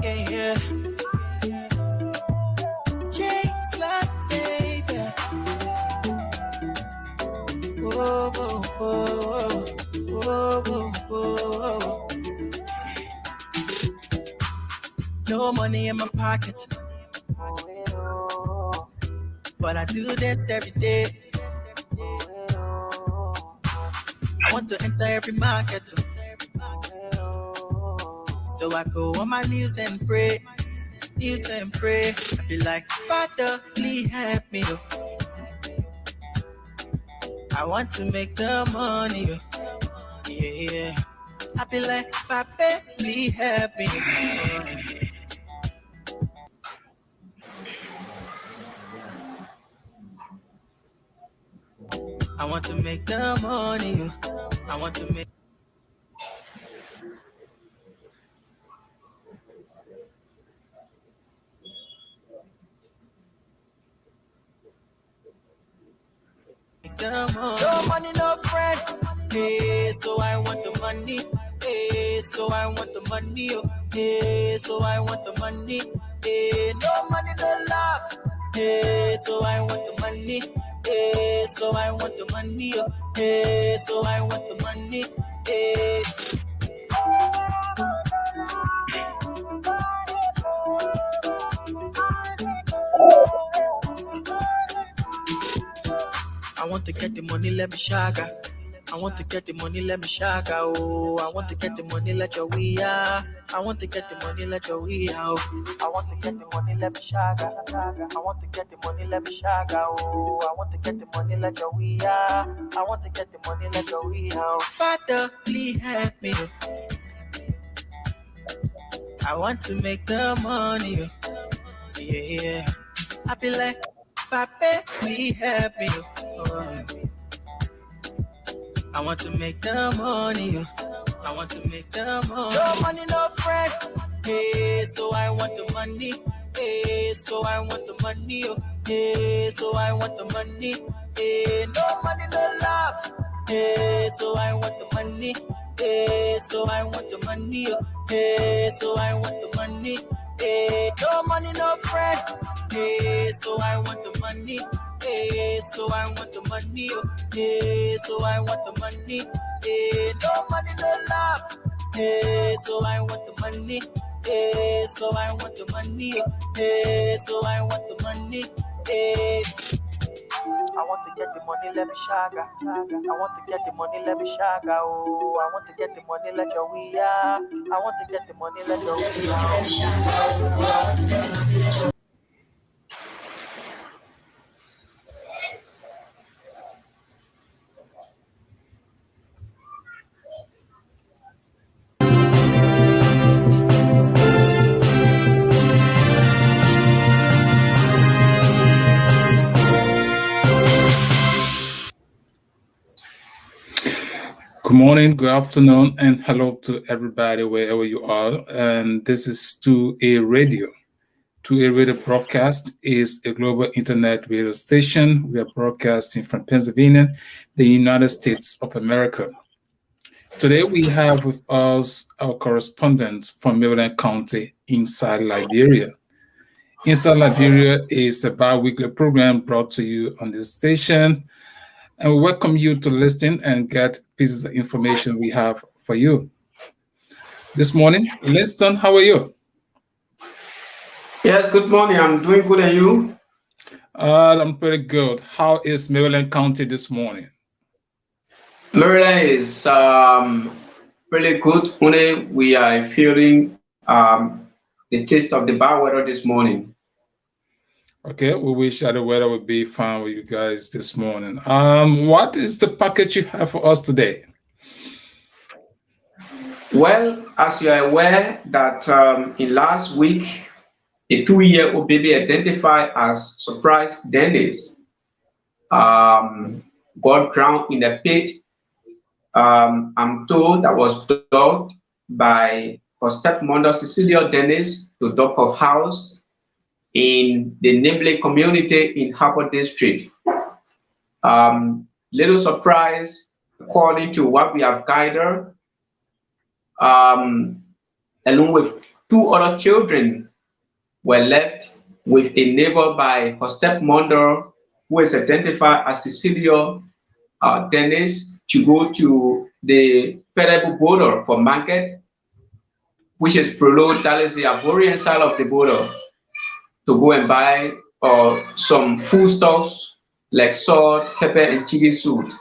Yeah. Jake's like baby. Whoa, whoa, whoa, whoa, whoa, whoa. No money in my pocket, but I do this every day. I want to enter every market, so I go on my knees and pray. I be like, Father, please help me. I want to make the money. Yeah. I be like, Papa, please help me. I want to make the money. I want to make. No money, no friend. Hey, so I want the money. Hey, so I want the money. Hey, so I want the money. Hey, no money, no love. Hey, so I want the money. Hey, so I want the money. Hey, so I want the money. Hey. I want to get the money, let me shaga. I want to get the money, let me shaga. Oh, I want to get the money, let your we are. I want to get the money, let your we are. I want to get the money, let me shaga. I want to get the money, let me shaga. Oh, I want to get the money, let your we are. I want to get the money, let your we are. Father, please help me. I want to make the money. Yeah. I be like, Papa, please help me. Oh. I want to make the money. I want to make the money. No money, no friend. Hey, so I want the money. Hey, so I want the money. Hey, so I want the money. Hey, no money, no love. Hey, so I want the money. Hey, so I want the money. Hey, so I want the money. Hey, no money, no friend. Hey, so I want the money. Hey, so I want the money. Hey, so I want the money. Hey, no money, no love. Hey, so I want the money. Hey, so I want the money. Hey, so I want the money. Hey. I want to get the money, let me shaga. I want to get the money, let me shaga. Oh, I want to get the money, let your we are. I want to get the money, let your we are. Good morning, good afternoon, and hello to everybody wherever you are. And this is 2A Radio. 2A Radio broadcast is a global internet radio station. We are broadcasting from Pennsylvania, the United States of America. Today we have with us our correspondent from Maryland County, INSIDE Liberia. INSIDE Liberia is a bi-weekly program brought to you on this station. And we welcome you to listen and get pieces of information we have for you. This morning, Winston, how are you? Yes, good morning. I'm doing good, and you? I'm pretty good. How is Maryland County this morning? Maryland is really good. Only we are feeling the taste of the bad weather this morning. Okay, we wish that the weather would be fine with you guys this morning. What is the package you have for us today? Well, as you are aware that in last week, a 2-year-old baby identified as Surprise Dennis got drowned in a pit. I'm told that was dug by her stepmother Cecilia Dennis to dug her house in the Nimble community in Harbour District. Little surprise, according to what we have gathered, um, along with two other children, were left with a neighbor by her stepmother, who is identified as Cecilia Dennis, to go to the federal border for market, which is Prolo, that is the Ivorian side of the border, to go and buy some foodstuffs like salt, pepper, and chicken soup.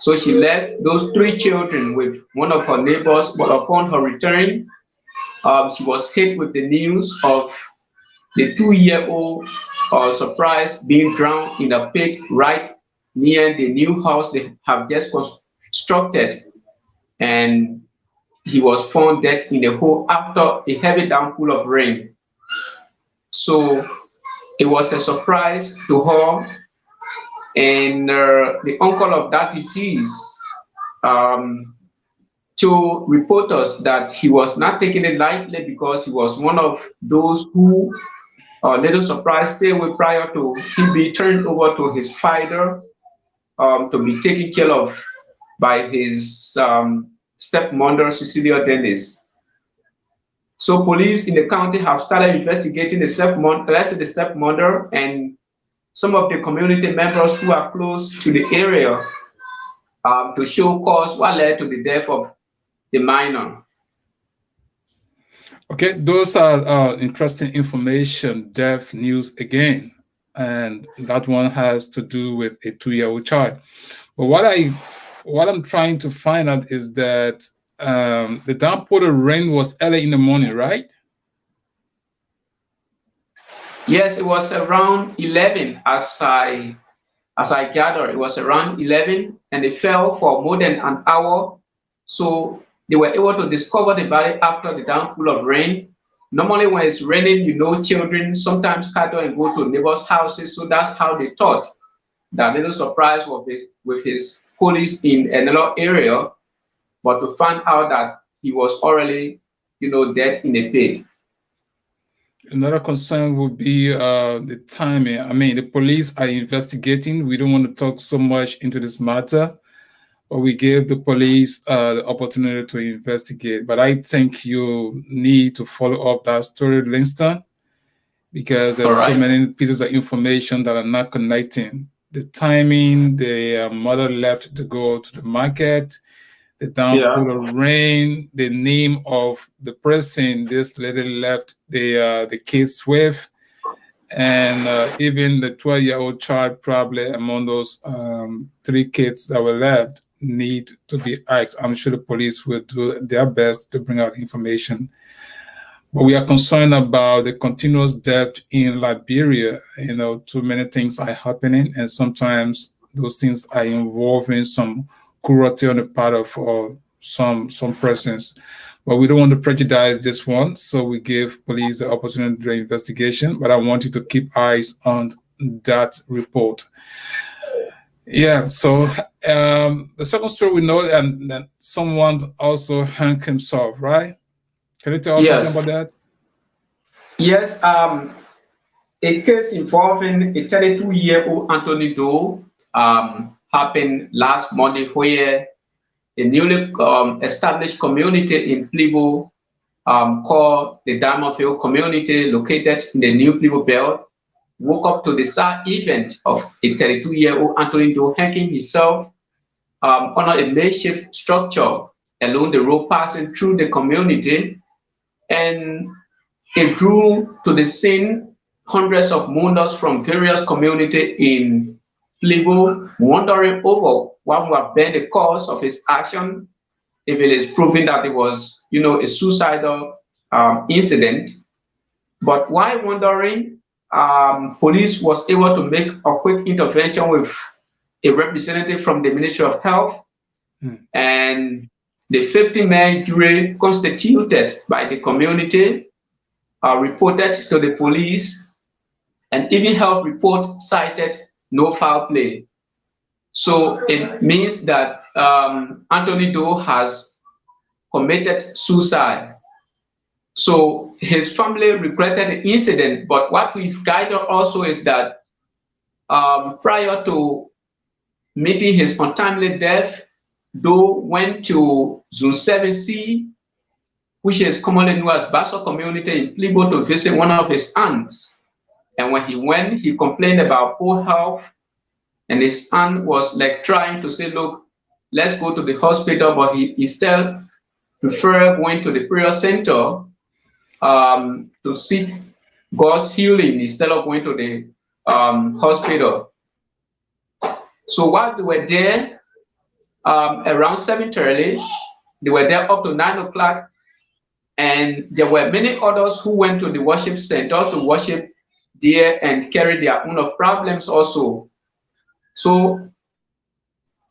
So she left those three children with one of her neighbors, but upon her return, she was hit with the news of the 2-year-old Surprise being drowned in a pit right near the new house they have just constructed. And he was found dead in a hole after a heavy downpour of rain. So it was a surprise to her. And the uncle of that deceased um, to reporters that he was not taking it lightly because he was one of those who, little surprise, stay away prior to him being turned over to his father to be taken care of by his stepmother, Cecilia Dennis. So police in the county have started investigating the stepmother and some of the community members who are close to the area to show cause what led to the death of the minor. Okay, those are interesting information, death news again, and that one has to do with a 2-year-old child. But what I'm trying to find out is that the downpour of rain was early in the morning, right? Yes, it was around 11 as I gather. It was around 11 and it fell for more than an hour. So they were able to discover the body after the downpour of rain. Normally when it's raining, children sometimes scatter and go to neighbors' houses. So that's how they thought that little surprise was with his police in another area, but to find out that he was already, dead in a pit. Another concern would be the timing. I mean, the police are investigating. We don't want to talk so much into this matter, but we gave the police the opportunity to investigate. But I think you need to follow up that story, Linston, because All there's so right. many pieces of information that are not connecting. The timing, the mother left to go to the market, the downpour of rain, the name of the person this lady left the kids with, and even the 12-year-old child probably among those 3 kids that were left need to be asked. I'm sure the police will do their best to bring out information. But we are concerned about the continuous death in Liberia. Too many things are happening, and sometimes those things are involving some cruelty on the part of some persons. But we don't want to prejudice this one, so we give police the opportunity to do an investigation. But I want you to keep eyes on that report. Yeah. So the second story we know, and that someone also hung himself, right? Can you tell us something Yes. about that? Yes. A case involving a 32-year-old Anthony Doe happened last Monday, where a newly established community in Plibo called the Diamondville community, located in the New Plibo Belt, woke up to the sad event of a 32-year-old Anthony Doe hanging himself on a makeshift structure along the road passing through the community, and it drew to the scene hundreds of mourners from various communities in Plibo, wondering over what would have been the cause of his action, if it is proven that it was, a suicidal incident. But while wondering, police was able to make a quick intervention with a representative from the Ministry of Health, and the 50-man jury constituted by the community reported to the police, and even health report cited no foul play. So it means that Anthony Doe has committed suicide. So his family regretted the incident, but what we've guided also is that prior to meeting his untimely death, Doe went to Zone 7C, which is commonly known as Basso community in Plibo, to visit one of his aunts. And when he went, he complained about poor health, and his aunt was like trying to say, look, let's go to the hospital, but he still preferred going to the prayer center to seek God's healing instead of going to the hospital. So while they were there, around 7:30, they were there up to 9 o'clock, and there were many others who went to the worship center to worship there and carry their own of problems also. So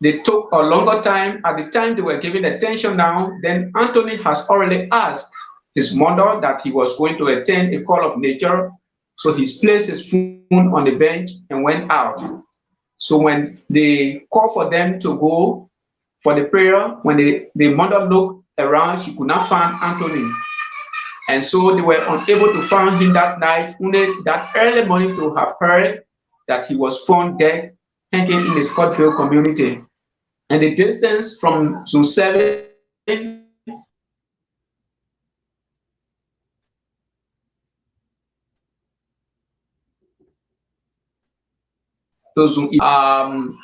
they took a longer time. At the time they were giving attention now, then Anthony has already asked his mother that he was going to attend a call of nature. So he placed his phone on the bench and went out. So when they called for them to go for the prayer, when the mother looked around, she could not find Anthony. And so they were unable to find him that night, only that early morning to have heard that he was found dead, hanging in the Scottville community. And the distance from Zone 7 to Zone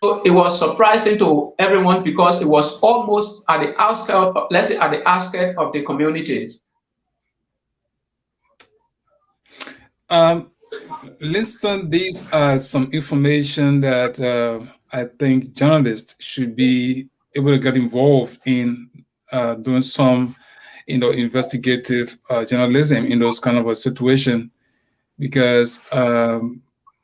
so it was surprising to everyone because it was almost at the outskirts, let's say at the outskirts of the community. Linston, these are some information that I think journalists should be able to get involved in doing some, investigative journalism in those kind of a situation, because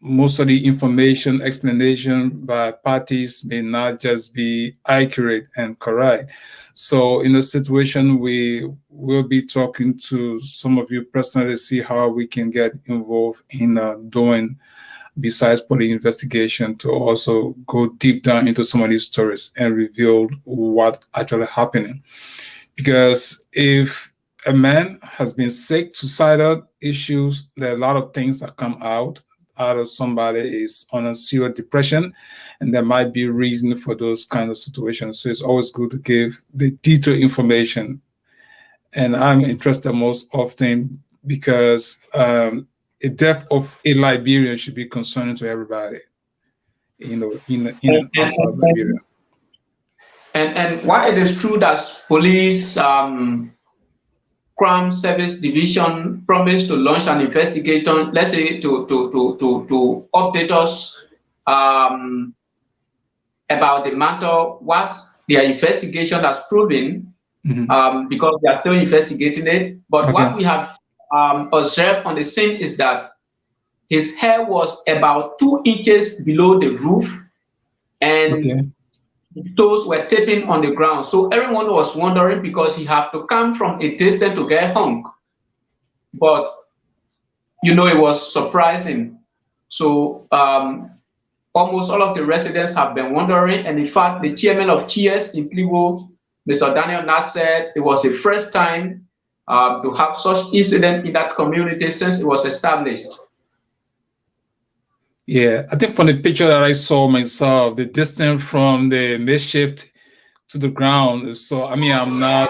most of the information explanation by parties may not just be accurate and correct. So in a situation, we will be talking to some of you personally to see how we can get involved in doing, besides police investigation, to also go deep down into some of these stories and reveal what actually happening. Because if a man has been sick, suicidal issues, there are a lot of things that come out of somebody is on a serious depression, and there might be reason for those kind of situations. So it's always good to give the detailed information. And I'm interested most often because the death of a Liberian should be concerning to everybody, in and outside Liberia. And while it is true that police crime service division promised to launch an investigation, let's say to update us about the matter, what their investigation has proven, because they are still investigating it. But what we have observed on the scene is that his hair was about 2 inches below the roof, and his toes were tapping on the ground. So everyone was wondering, because he had to come from a distance to get hung. But, it was surprising. So almost all of the residents have been wondering. And in fact, the chairman of Cheers in Plibo, Mr. Daniel Nass, said it was the first time to have such incident in that community since it was established. Yeah, I think from the picture that I saw myself, the distance from the makeshift to the ground. So I mean, I'm not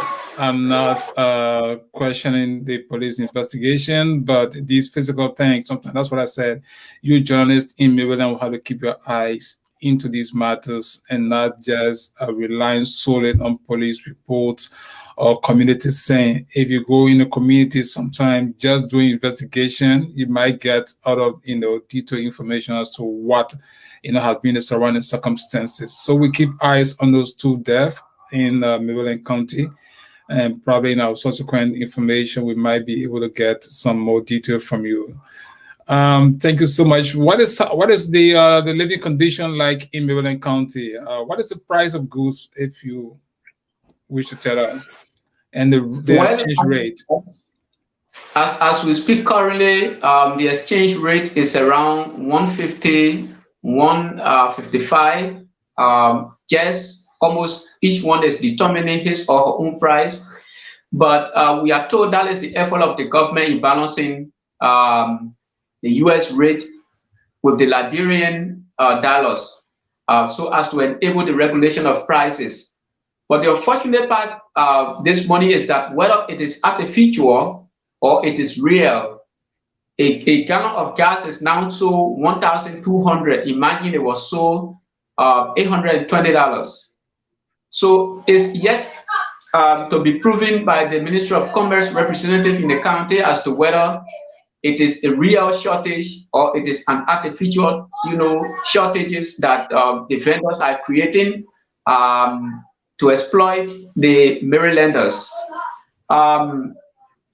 questioning the police investigation, but these physical things, sometimes that's what I said. You journalists in Maryland will have to keep your eyes into these matters and not just relying solely on police reports or community saying. If you go in a community, sometimes just doing investigation, you might get out of detailed information as to what has been the surrounding circumstances. So we keep eyes on those 2 deaths in Maryland County, and probably in our subsequent information we might be able to get some more detail from you. Thank you so much. What is the living condition like in Maryland County? What is the price of goods, if you wish to tell us, and the Well, exchange rate? as we speak currently, the exchange rate is around 150, 155. Just almost each one is determining his or her own price. But we are told that is the effort of the government in balancing the US rate with the Liberian dollars, so as to enable the regulation of prices. But the unfortunate part of this money is that whether it is artificial or it is real, a gallon of gas is now sold 1,200. Imagine it was sold $820. So it's yet to be proven by the Ministry of Commerce representative in the county as to whether it is a real shortage or it is an artificial, shortages that the vendors are creating to exploit the Marylanders.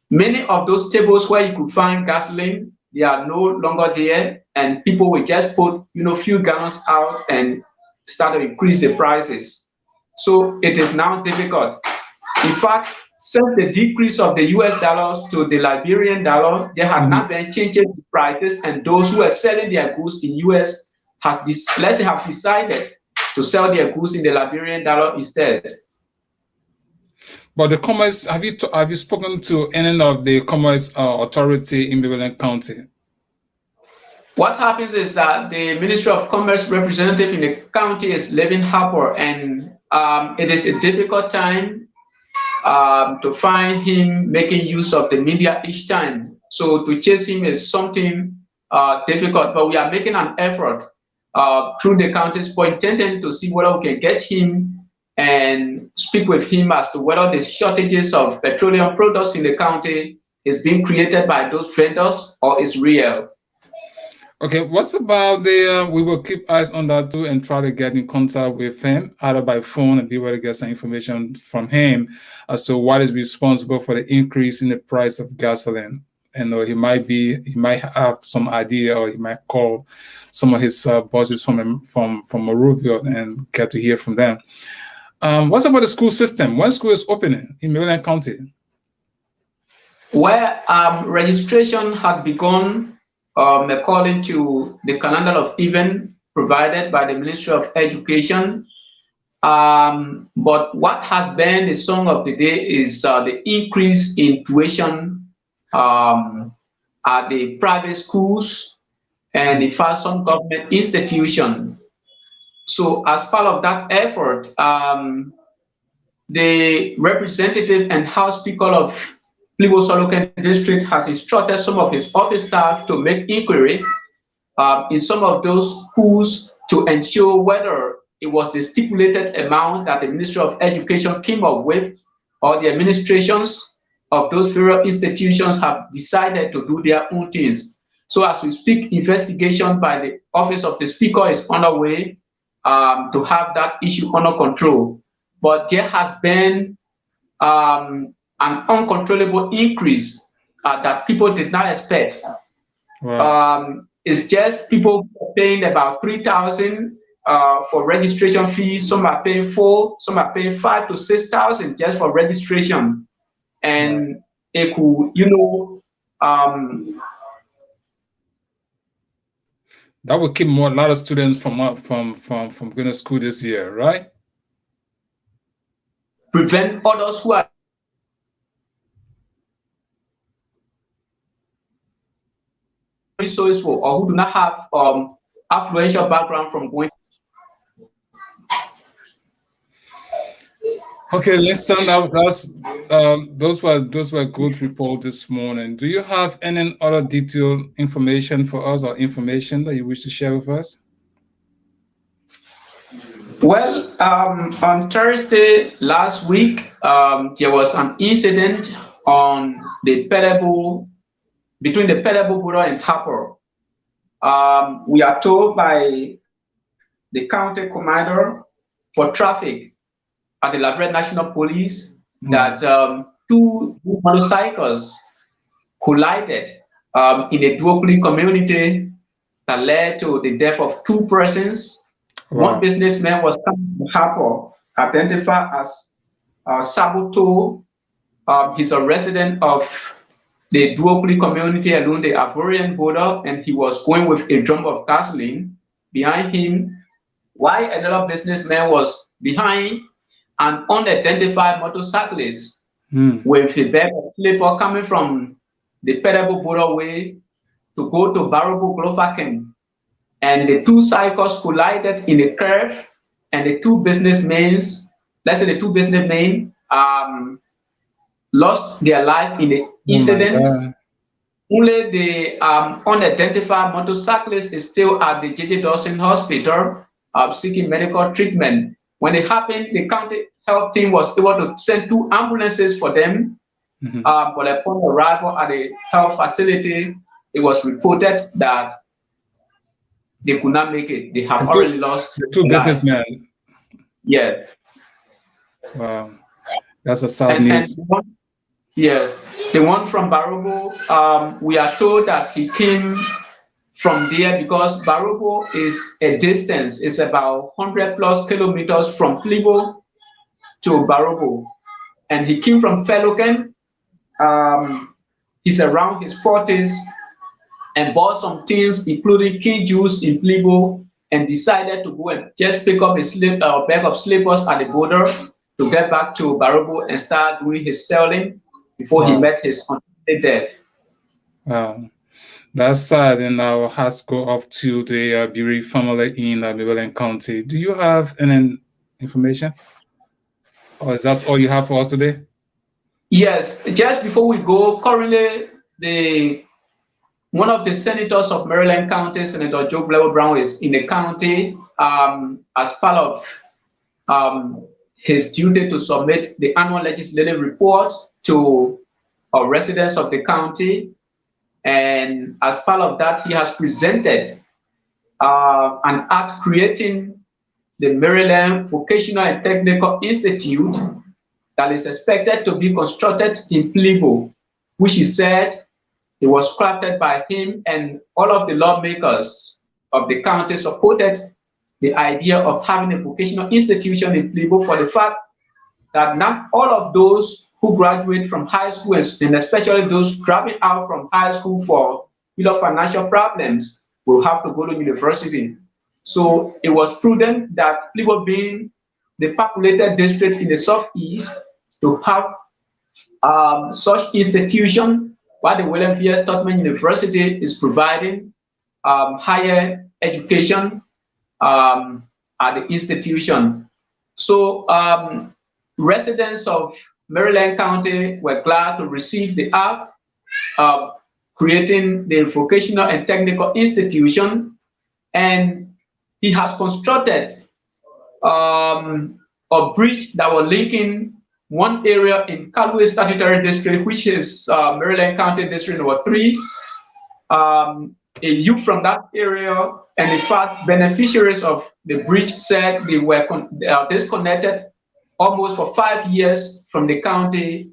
Many of those tables where you could find gasoline, they are no longer there, and people will just put, few gallons out and start to increase the prices. So it is now difficult. In fact, since the decrease of the US dollars to the Liberian dollar, there have not been changes in prices, and those who are selling their goods in US have decided to sell their goods in the Liberian dollar instead. But the commerce, have you spoken to any of the commerce authority in Maryland County? What happens is that the Ministry of Commerce representative in the county is leaving Harper, and it is a difficult time to find him making use of the media each time. So to chase him is something difficult, but we are making an effort through the county's point, intending to see whether we can get him and speak with him as to whether the shortages of petroleum products in the county is being created by those vendors or is real. Okay, what's about the, we will keep eyes on that too and try to get in contact with him, either by phone and be able to get some information from him as to what is responsible for the increase in the price of gasoline. And he might have some idea, or he might call some of his bosses from Monrovia and get to hear from them. What's about the school system? When school is opening in Maryland County? Where registration had begun according to the calendar of events provided by the Ministry of Education. But what has been the song of the day is the increase in tuition at the private schools and in fact some government institutions. So as part of that effort, the representative and House Speaker of Plibo-Solokan District has instructed some of his office staff to make inquiry in some of those schools to ensure whether it was the stipulated amount that the Ministry of Education came up with, or the administrations of those various institutions have decided to do their own things. So as we speak, investigation by the Office of the Speaker is underway to have that issue under control. But there has been an uncontrollable increase that people did not expect. Wow. It's just people paying about $3,000 for registration fees. Some are paying $4,000, some are paying $5,000 to $6,000 just for registration. And it could, that will keep a lot of students from going to school this year, right? Prevent others who are resourceful or who do not have affluential background from going. Okay, listen. Those were good reports this morning. Do you have any other detailed information for us, or information that you wish to share with us? Well, on Thursday last week, there was an incident on the between the Pedable border and Harper. We are told by the county commander for traffic at the Liberia National Police that two motorcycles collided in a duopoly community that led to the death of two persons. One Wow. businessman was Harper, identified as Saboto. He's a resident of the duopoly community along the Ivorian border, and he was going with a drum of gasoline behind him, while another businessman was behind an unidentified motorcyclist with a bag of paper coming from the Pedabo borderway to go to Barabo Glovaken. And the two cycles collided in a curve, and the two businessmen, let's say the two businessmen, lost their life in the Oh my incident. God. Only the unidentified motorcyclist is still at the J.J. Dawson Hospital seeking medical treatment. When it happened, the county health team was able to send two ambulances for them. But upon arrival at the health facility, it was reported that they could not make it. They have And already lost the two their life. businessmen. Yes. Wow. That's a sad And news. yes, the one from Barobo, we are told that he came from there because Barobo is a distance, it's about 100 plus kilometers from Plibo to Barobo. And he came from Feluken. He's around his 40s and bought some things, including key juice in Plibo, and decided to go and just pick up a bag of slippers at the border to get back to Barobo and start doing his selling before he met his untimely death. Wow. That's sad, and our hearts go off to the bereaved family in Maryland County. Do you have any information? Or is that all you have for us today? Yes, just before we go, currently one of the senators of Maryland County, Senator Joe Brown, is in the county as part of his duty to submit the annual legislative report to residents of the county. And as part of that, he has presented an act creating the Maryland Vocational and Technical Institute that is expected to be constructed in Plibo, which he said it was crafted by him, and all of the lawmakers of the county supported the idea of having a vocational institution in Plibo for the fact that not all of those who graduate from high school, and especially those dropping out from high school for financial problems, will have to go to university. So it was prudent that Plibo, being the populated district in the southeast, to have such institution, while the William V. S. Tubman University is providing higher education at the institution. So residents of Maryland County were glad to receive the act creating the Vocational and Technical Institution, and he has constructed a bridge that will linking one area in Callaway Statutory District, which is Maryland County District number 3. A youth from that area, and in fact, beneficiaries of the bridge said they were disconnected almost for 5 years from the county,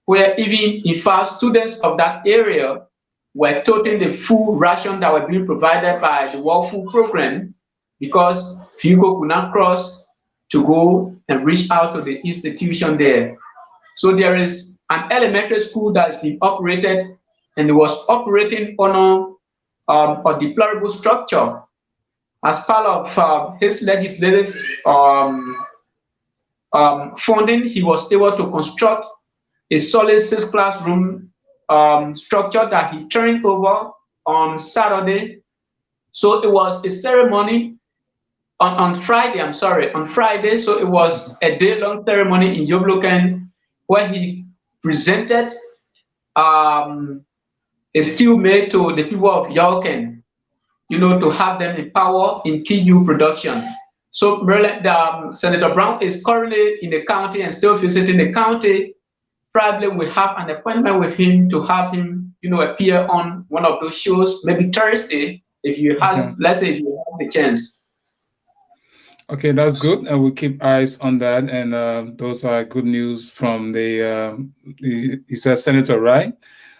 where even in fact students of that area were toting the food ration that were being provided by the World Food Program because people could not cross to go and reach out to the institution there. So there is an elementary school that is being operated, and it was operating on a deplorable structure. As part of his legislative funding, he was able to construct a solid 6-classroom structure that he turned over on Saturday. So it was a ceremony on Friday, on Friday. So it was a day-long ceremony in Yobloken where he presented a steel made to the people of Yalken, to have them empowered in key new production. So Senator Brown is currently in the county and still visiting the county. Probably we have an appointment with him to have him, appear on one of those shows, maybe Thursday, if you have, let's say, if you have the chance. Okay, that's good, and we'll keep eyes on that. And those are good news from the you said Senator, right?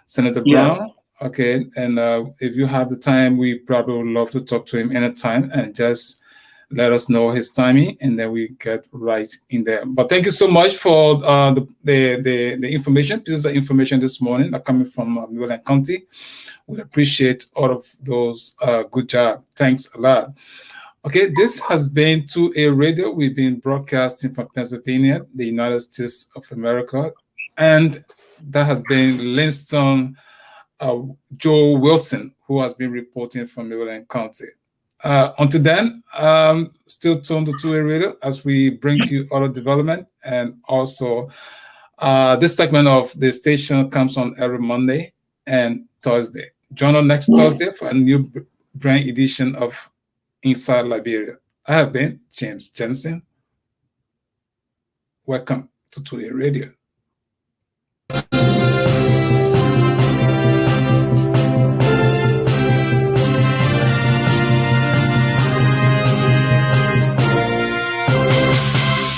Senator Brown. Okay, and if you have the time, we probably would love to talk to him anytime, and just let us know his timing, and then we get right in there. But thank you so much for the information, pieces of information this morning that coming from Maryland County. We appreciate all of those. Good job. Thanks a lot. Okay, this has been 2A Radio. We've been broadcasting from Pennsylvania, the United States of America, and that has been Linston Joe Wilson, who has been reporting from Maryland County. Until then, still tuned to 2A Radio as we bring you other development, and also this segment of the station comes on every Monday and Thursday. Join us next Thursday for a new brand edition of Inside Liberia. I have been James Jensen. Welcome to 2A Radio.